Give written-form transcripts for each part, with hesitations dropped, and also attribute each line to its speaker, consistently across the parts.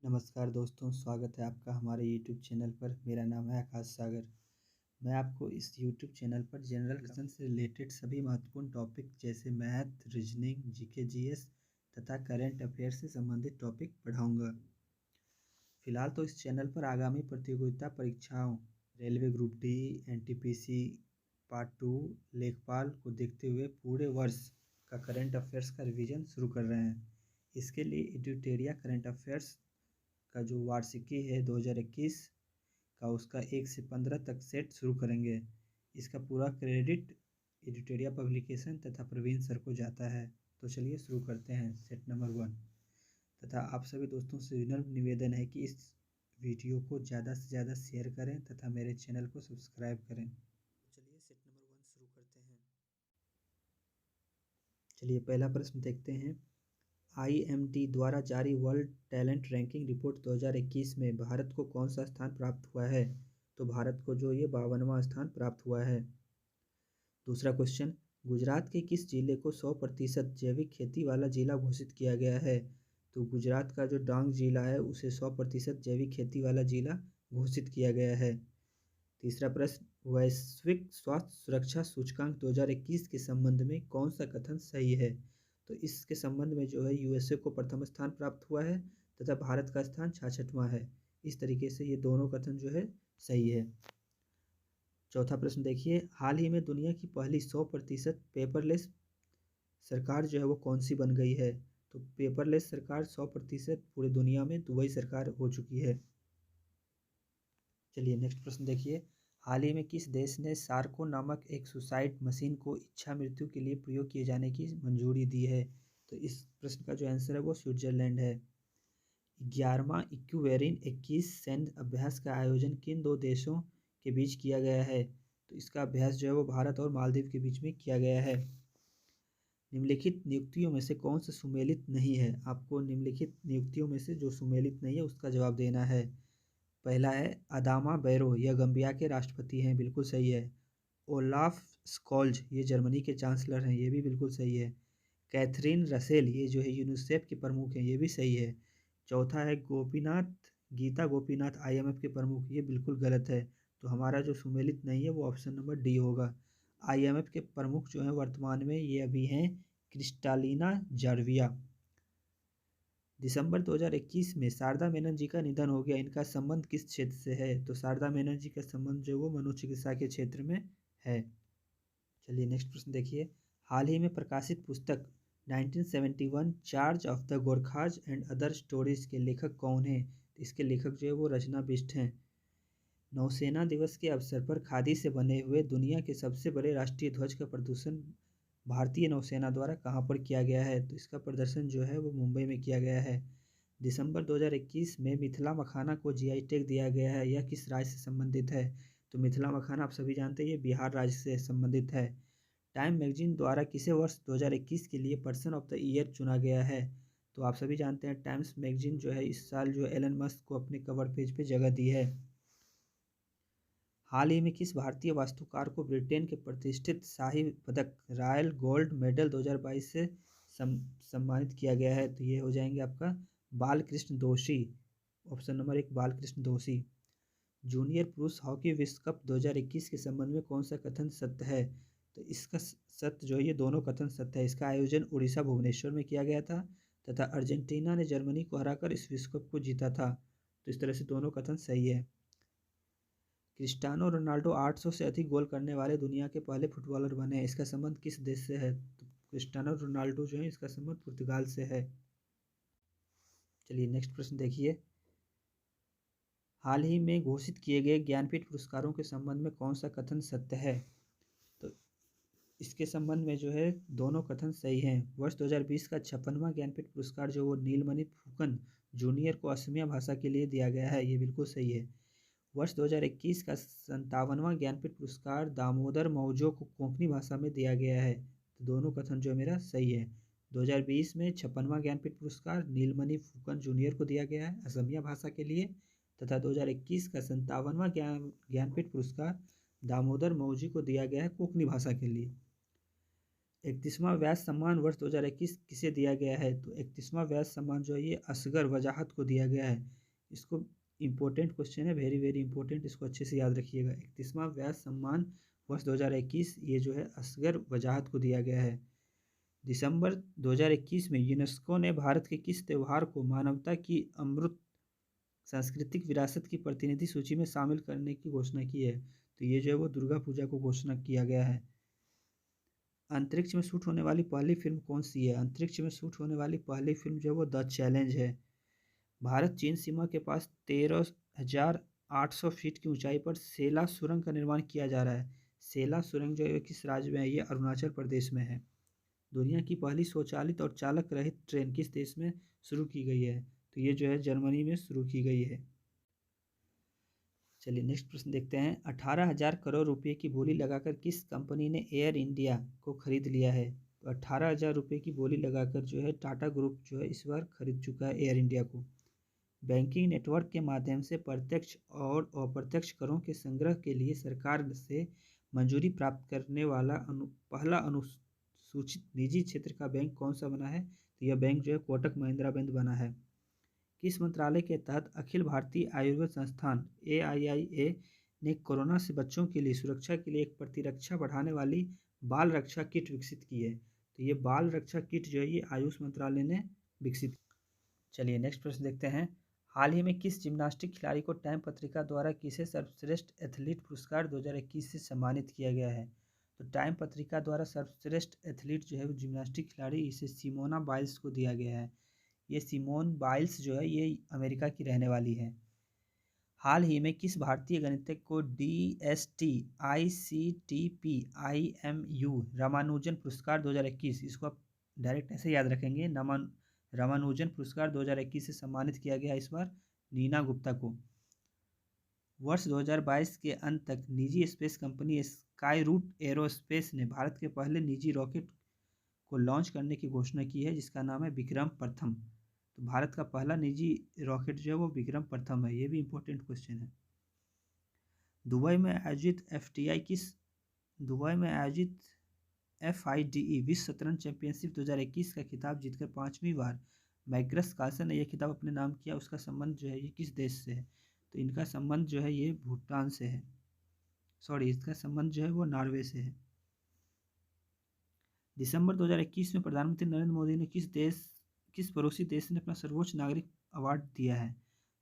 Speaker 1: नमस्कार दोस्तों, स्वागत है आपका हमारे यूट्यूब चैनल पर। मेरा नाम है आकाश सागर। मैं आपको इस यूट्यूब चैनल पर जनरल क्वेश्चन से रिलेटेड सभी महत्वपूर्ण टॉपिक जैसे मैथ, रीजनिंग, जीके, जीएस तथा करंट अफेयर से संबंधित टॉपिक पढ़ाऊंगा। फिलहाल तो इस चैनल पर आगामी प्रतियोगिता परीक्षाओं railway group D, NTPC part 2, लेखपाल को देखते हुए पूरे वर्ष का करंट अफेयर्स का रिवीजन शुरू कर रहे हैं। इसके लिए एडिटोरिया करंट अफेयर्स का जो वार्षिकी है 2021 का, उसका 1 से 15 तक सेट शुरू करेंगे। इसका पूरा क्रेडिट एडिटोरिया पब्लिकेशन तथा प्रवीण सर को जाता है। तो चलिए शुरू करते हैं सेट नंबर 1। तथा आप सभी दोस्तों से विनम्र निवेदन है कि इस वीडियो को ज़्यादा से ज़्यादा शेयर करें तथा मेरे चैनल को सब्सक्राइब करें। चलिए सेट नंबर 1 शुरू करते हैं। चलिए पहला प्रश्न देखते हैं। IMD द्वारा जारी वर्ल्ड टैलेंट रैंकिंग रिपोर्ट 2021 में भारत को कौन सा स्थान प्राप्त हुआ है? तो भारत को जो ये 52वां स्थान प्राप्त हुआ है। दूसरा क्वेश्चन, गुजरात के किस जिले को 100% जैविक खेती वाला जिला घोषित किया गया है? तो गुजरात का जो डांग जिला है उसे 100% जैविक खेती वाला जिला घोषित किया गया है। तीसरा प्रश्न, वैश्विक स्वास्थ्य सुरक्षा सूचकांक 2021 के संबंध में कौन सा कथन सही है? तो इसके संबंध में जो है USA को प्रथम स्थान प्राप्त हुआ है तथा भारत का स्थान 66वां है। इस तरीके से ये दोनों कथन जो है सही है। चौथा प्रश्न देखिए, हाल ही में दुनिया की पहली 100% पेपरलेस सरकार जो है वो कौन सी बन गई है? तो पेपरलेस सरकार 100% पूरे दुनिया में दुबई सरकार हो चुकी है। चलिए नेक्स्ट प्रश्न देखिए, हाल ही में किस देश ने सार्को नामक एक सुसाइड मशीन को इच्छा मृत्यु के लिए प्रयोग किए जाने की मंजूरी दी है? तो इस प्रश्न का जो आंसर है वो स्विट्जरलैंड है। 11वां इक्विवेरिन 21 सैन्य अभ्यास का आयोजन किन दो देशों के बीच किया गया है? तो इसका अभ्यास जो है वो भारत और मालदीव के बीच में किया गया है। निम्नलिखित नियुक्तियों में से कौन सा सुमेलित नहीं है? आपको निम्नलिखित नियुक्तियों में से जो सुमेलित नहीं है उसका जवाब देना है। पहला है अदामा बैरो, यह गम्बिया के राष्ट्रपति हैं, बिल्कुल सही है। ओलाफ स्कॉल्ज, ये जर्मनी के चांसलर हैं, ये भी बिल्कुल सही है। कैथरीन रसेल, ये जो है यूनिसेफ के प्रमुख हैं, ये भी सही है। चौथा है गीता गोपीनाथ IMF के प्रमुख, ये बिल्कुल गलत है। तो हमारा जो सुमेलित नहीं है वो ऑप्शन नंबर डी होगा। IMF के प्रमुख जो हैं वर्तमान में ये अभी हैं क्रिस्टालिना जॉर्जिवा। दिसंबर 2021 में शारदा मेनन जी का निधन हो गया। इनका संबंध किस क्षेत्र से है? तो शारदा मेनन जी का संबंध जो वो मनोचिकित्सा के क्षेत्र में है। चलिए नेक्स्ट प्रश्न देखिए, हाल ही में प्रकाशित पुस्तक 1971 charge of the Gorkhas and other stories के लेखक कौन हैं? इसके लेखक जो है वो रचना बिष्ट हैं। नौसेना दिवस के अवसर पर खादी से बने हुए दुनिया के सबसे बड़े राष्ट्रीय ध्वज का प्रदर्शन भारतीय नौसेना द्वारा कहाँ पर किया गया है? तो इसका प्रदर्शन जो है वो मुंबई में किया गया है। दिसंबर 2021 में मिथिला मखाना को GI टैग दिया गया है। यह किस राज्य से संबंधित है? तो मिथिला मखाना आप सभी जानते हैं ये बिहार राज्य से संबंधित है। टाइम मैगजीन द्वारा किसे वर्ष 2021 के लिए पर्सन ऑफ द ईयर चुना गया है? तो आप सभी जानते हैं टाइम्स मैगजीन जो है इस साल जो एलन मस्क को अपने कवर पेज पे जगह दी है। हाल ही में किस भारतीय वास्तुकार को ब्रिटेन के प्रतिष्ठित शाही पदक रॉयल गोल्ड मेडल 2022 से सम्मानित किया गया है? तो ये हो जाएंगे आपका बालकृष्ण दोषी, ऑप्शन नंबर 1 बालकृष्ण दोषी। जूनियर पुरुष हॉकी विश्व कप 2021 के संबंध में कौन सा कथन सत्य है? तो इसका सत्य जो है ये दोनों कथन सत्य है। इसका आयोजन उड़ीसा भुवनेश्वर में किया गया था तथा अर्जेंटीना ने जर्मनी को हराकर इस विश्व कप को जीता था। तो इस तरह से दोनों कथन सही है। क्रिस्टियानो रोनाल्डो 800 से अधिक गोल करने वाले दुनिया के पहले फुटबॉलर बने हैं। इसका संबंध किस देश से है? तो क्रिस्टियानो रोनाल्डो जो है इसका संबंध पुर्तगाल से है। चलिए नेक्स्ट प्रश्न देखिए, हाल ही में घोषित किए गए ज्ञानपीठ पुरस्कारों के संबंध में कौन सा कथन सत्य है? तो इसके संबंध में जो है दोनों कथन सही हैं। वर्ष 2020 का 56वां ज्ञानपीठ पुरस्कार जो वो नीलमणि फुकन जूनियर को असमिया भाषा के लिए दिया गया है, ये बिल्कुल सही है। वर्ष 2021 का 57वां ज्ञानपीठ पुरस्कार दामोदर मौजो को कोंकणी भाषा में दिया गया है। तो दोनों कथन जो मेरा सही है। 2020 में 56वां ज्ञानपीठ पुरस्कार नीलमणि फुकन जूनियर को दिया गया है असमिया भाषा के लिए तथा 2021 का 57वां ज्ञानपीठ पुरस्कार दामोदर मौजी को दिया गया है कोंकणी भाषा के लिए। 31वां व्यास सम्मान वर्ष 2021 किसे दिया गया है? तो 31वां व्यास सम्मान जो है ये असगर वजाहत को दिया गया है। इसको इम्पोर्टेंट क्वेश्चन है, वेरी वेरी इंपॉर्टेंट, इसको अच्छे से याद रखिएगा। 31वां व्यास सम्मान वर्ष 2021 ये जो है असगर वजाहत को दिया गया है। दिसंबर 2021 में यूनेस्को ने भारत के किस त्यौहार को मानवता की अमृत सांस्कृतिक विरासत की प्रतिनिधि सूची में शामिल करने की घोषणा की है? तो ये जो है वो दुर्गा पूजा को घोषणा किया गया है। अंतरिक्ष में शूट होने वाली पहली फिल्म कौन सी है? अंतरिक्ष में शूट होने वाली पहली फिल्म जो है वो द चैलेंज है। भारत चीन सीमा के पास 13,800 फीट की ऊंचाई पर सेला सुरंग का निर्माण किया जा रहा है। सेला सुरंग जो है किस राज्य में है? ये अरुणाचल प्रदेश में है। दुनिया की पहली स्वचालित और चालक रहित ट्रेन किस देश में शुरू की गई है? तो ये जो है जर्मनी में शुरू की गई है। चलिए नेक्स्ट प्रश्न देखते हैं। 18,000 करोड़ रुपए की बोली लगाकर किस कंपनी ने एयर इंडिया को खरीद लिया है? तो 18,000 रुपये की बोली लगाकर जो है टाटा ग्रुप जो है इस बार खरीद चुका है एयर इंडिया को। बैंकिंग नेटवर्क के माध्यम से प्रत्यक्ष और अप्रत्यक्ष करों के संग्रह के लिए सरकार से मंजूरी प्राप्त करने वाला पहला अनुसूचित निजी क्षेत्र का बैंक कौन सा बना है? तो यह बैंक जो है कोटक महिंद्रा बैंक बना है। किस मंत्रालय के तहत अखिल भारतीय आयुर्वेद संस्थान AIIA ने कोरोना से बच्चों के लिए सुरक्षा के लिए एक प्रतिरक्षा बढ़ाने वाली बाल रक्षा किट विकसित की है? तो ये बाल रक्षा किट जो है ये आयुष मंत्रालय ने विकसित। चलिए नेक्स्ट प्रश्न देखते हैं। हाल ही में किस जिम्नास्टिक खिलाड़ी को टाइम पत्रिका द्वारा किसे सर्वश्रेष्ठ एथलीट पुरस्कार 2021 से सम्मानित किया गया है? तो टाइम पत्रिका द्वारा सर्वश्रेष्ठ एथलीट जो है वो जिम्नास्टिक खिलाड़ी इसे सिमोना बाइल्स को दिया गया है। ये सिमोन बाइल्स जो है ये अमेरिका की रहने वाली है। हाल ही में किस भारतीय गणितज्ञ को DST ICTP IMU रामानुजन पुरस्कार 2021, इसको आप डायरेक्ट ऐसे याद रखेंगे, रामानुजन पुरस्कार 2021 से सम्मानित किया गया इस बार नीना गुप्ता को। वर्ष 2022 के अंत तक निजी space company Skyroot aerospace ने भारत के पहले निजी रॉकेट को लॉन्च करने की घोषणा की है जिसका नाम है विक्रम प्रथम। तो भारत का पहला निजी रॉकेट जो है वो विक्रम प्रथम है। ये भी इंपॉर्टेंट क्वेश्चन है। दुबई में आयोजित FIDE विश्व शतरंज चैंपियनशिप 2021 का खिताब जीतकर 5वीं बार मैग्नस कार्लसन ने यह खिताब अपने नाम किया। उसका संबंध जो है ये किस देश से है? तो इनका संबंध जो है ये भूटान से है। इसका संबंध जो है वो नॉर्वे से है। दिसंबर 2021 में प्रधानमंत्री नरेंद्र मोदी ने किस पड़ोसी देश ने अपना सर्वोच्च नागरिक अवार्ड दिया है?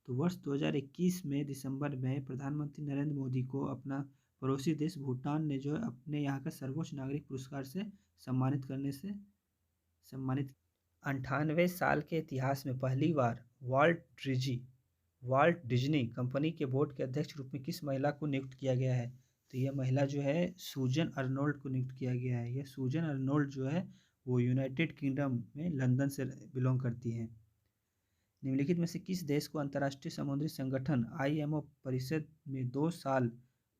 Speaker 1: तो वर्ष 2021 में दिसंबर में प्रधानमंत्री नरेंद्र मोदी को अपना पड़ोसी देश भूटान ने जो है अपने यहाँ का सर्वोच्च नागरिक पुरस्कार से सम्मानित 98 साल के इतिहास में पहली बार वाल्ट डिज्नी कंपनी के बोर्ड के अध्यक्ष रूप में किस महिला को नियुक्त किया गया है? तो यह महिला जो है सूजन अर्नोल्ड को नियुक्त किया गया है। यह सूजन अर्नोल्ड जो है वो यूनाइटेड किंगडम में लंदन से बिलोंग करती हैं। निम्नलिखित में से किस देश को अंतर्राष्ट्रीय समुद्री संगठन IMO परिषद में 2 साल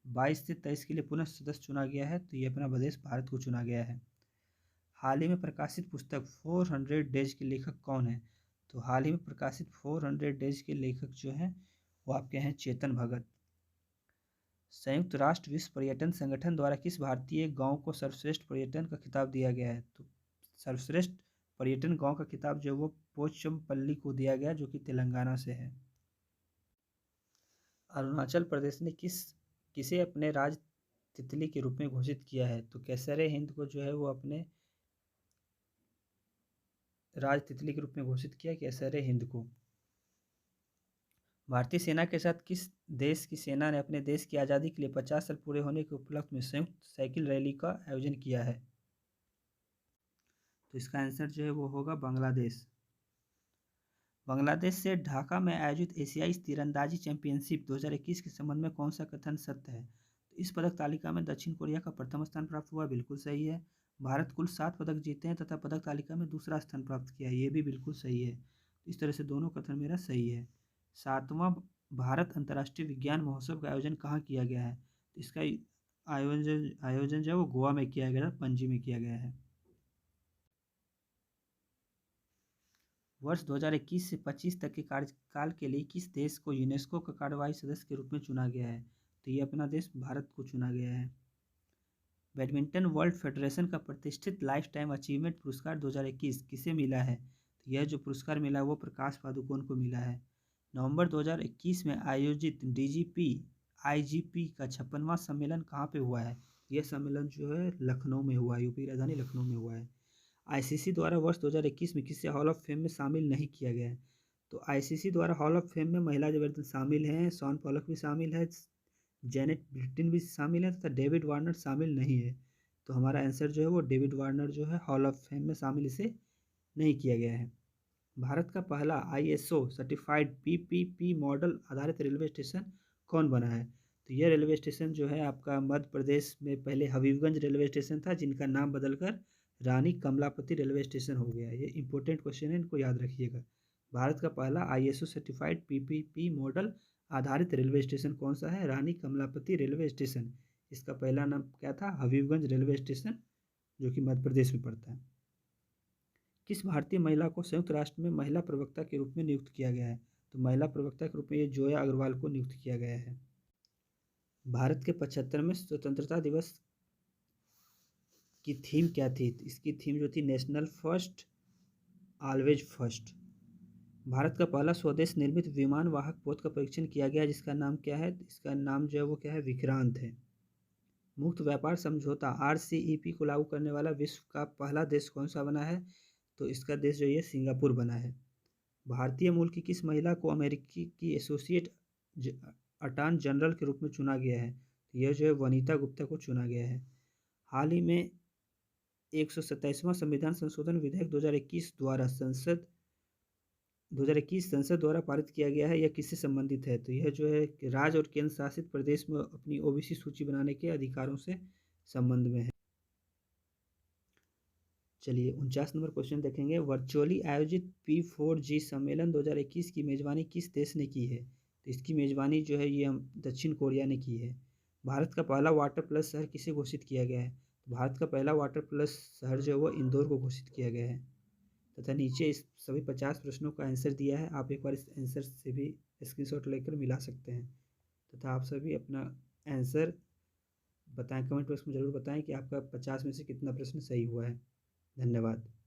Speaker 1: 22 से 23 के लिए पुनः सदस्य चुना गया है? तो ये अपना प्रदेश भारत को चुना गया है। हाल ही में प्रकाशित पुस्तक 400 डेज के लेखक कौन है? तो हाल ही में प्रकाशित 400 डेज के लेखक जो हैं वो आपके हैं चेतन भगत। संयुक्त राष्ट्र विश्व पर्यटन संगठन द्वारा किस भारतीय गांव को सर्वश्रेष्ठ पर्यटन का खिताब दिया गया है? तो सर्वश्रेष्ठ पर्यटन गांव का खिताब जो वो पोचमपल्ली को दिया गया जो कि तेलंगाना से है। अरुणाचल प्रदेश ने किसे अपने राज तितली के रूप में घोषित किया है? तो केसरे हिंद को जो है वो अपने राज तितली के रूप में घोषित किया केसरे हिंद को। भारतीय सेना के साथ किस देश की सेना ने अपने देश की आज़ादी के लिए 50 साल पूरे होने के उपलक्ष्य में संयुक्त साइकिल रैली का आयोजन किया है? तो इसका आंसर जो है वो होगा बांग्लादेश। बांग्लादेश से ढाका में आयोजित एशियाई तीरंदाजी चैंपियनशिप 2021 के संबंध में कौन सा कथन सत्य है? तो इस पदक तालिका में दक्षिण कोरिया का प्रथम स्थान प्राप्त हुआ, बिल्कुल सही है। भारत कुल 7 पदक जीते हैं तथा पदक तालिका में दूसरा स्थान प्राप्त किया है, ये भी बिल्कुल सही है। इस तरह से दोनों कथन मेरा सही है। 7वां भारत अंतर्राष्ट्रीय विज्ञान महोत्सव का आयोजन कहाँ किया गया है? तो इसका आयोजन जो है वो गोवा में किया गया, पणजी में किया गया है। वर्ष 2021 से 25 तक के कार्यकाल के लिए किस देश को यूनेस्को का कार्यवाही सदस्य के रूप में चुना गया है? तो ये अपना देश भारत को चुना गया है। बैडमिंटन वर्ल्ड फेडरेशन का प्रतिष्ठित लाइफ टाइम अचीवमेंट पुरस्कार 2021 किसे मिला है? तो यह जो पुरस्कार मिला वो प्रकाश पादुकोण को मिला है। नवंबर 2021 में आयोजित डीजीपी आईजीपी का 56वां सम्मेलन कहाँ पे हुआ है? यह सम्मेलन जो है लखनऊ में हुआ है, यूपी की राजधानी लखनऊ में हुआ है। आईसीसी द्वारा वर्ष 2021 में किसे हॉल ऑफ फेम में शामिल नहीं किया गया है? तो आईसीसी द्वारा हॉल ऑफ फेम में महिला जबरदस्त शामिल हैं, शॉन पॉलक भी शामिल है, जेनेट ब्रिटन भी शामिल है तथा डेविड वार्नर शामिल नहीं है। तो हमारा आंसर जो है वो डेविड वार्नर जो है हॉल ऑफ फेम में शामिल इसे नहीं किया गया है। भारत का पहला आईएसओ सर्टिफाइड पीपीपी मॉडल आधारित रेलवे स्टेशन कौन बना है? तो यह रेलवे स्टेशन जो है आपका मध्य प्रदेश में पहले हबीबगंज रेलवे स्टेशन था, जिनका नाम बदलकर रानी कमलापति रेलवे स्टेशन हो गया है। ये इंपॉर्टेंट क्वेश्चन है, इनको याद रखिएगा। भारत का पहला आईएसओ सर्टिफाइड पीपीपी मॉडल आधारित रेलवे स्टेशन कौन सा है? रानी कमलापति रेलवे स्टेशन। इसका पहला नाम क्या था? हबीबगंज रेलवे स्टेशन, जो कि मध्य प्रदेश में पड़ता है। किस भारतीय महिला को संयुक्त राष्ट्र में महिला प्रवक्ता के रूप में नियुक्त किया गया है? तो महिला प्रवक्ता के रूप में ये जोया अग्रवाल को नियुक्त किया गया है। भारत के 75वें स्वतंत्रता दिवस की थीम क्या थी? इसकी थीम जो थी national first always first. Bharat का पहला स्वदेश निर्मित विमान वाहक पोत का परीक्षण किया गया, जिसका नाम क्या है? इसका नाम जो है वो क्या है? विक्रांत है। मुक्त व्यापार समझौता आरसीईपी को लागू करने वाला विश्व का पहला देश कौन सा बना है? तो इसका देश जो है सिंगापुर बना है। भारतीय मूल की किस महिला को अमेरिकी की एसोसिएट अटॉर्नी जनरल के रूप में चुना गया है? यह जो है वनीता गुप्ता को चुना गया है। हाल ही में 127वां संविधान संशोधन विधेयक 2021 संसद द्वारा पारित किया गया है। यह किससे संबंधित है? तो यह जो है राज्य और केंद्र शासित प्रदेश में अपनी ओबीसी सूची बनाने के अधिकारों से संबंध में है। चलिए 49 नंबर क्वेश्चन देखेंगे। वर्चुअली आयोजित P4G सम्मेलन 2021 की मेजबानी किस देश ने की है? तो इसकी मेजबानी जो है ये दक्षिण कोरिया ने की है। भारत का पहला वाटर प्लस शहर किसे घोषित किया गया है? तो भारत का पहला वाटर प्लस शहर जो है वो इंदौर को घोषित किया गया है। तथा नीचे इस सभी 50 प्रश्नों का आंसर दिया है, आप एक बार इस आंसर से भी स्क्रीनशॉट लेकर मिला सकते हैं। तथा आप सभी अपना आंसर बताएं, कमेंट बॉक्स में ज़रूर बताएं कि आपका 50 में से कितना प्रश्न सही हुआ है। धन्यवाद।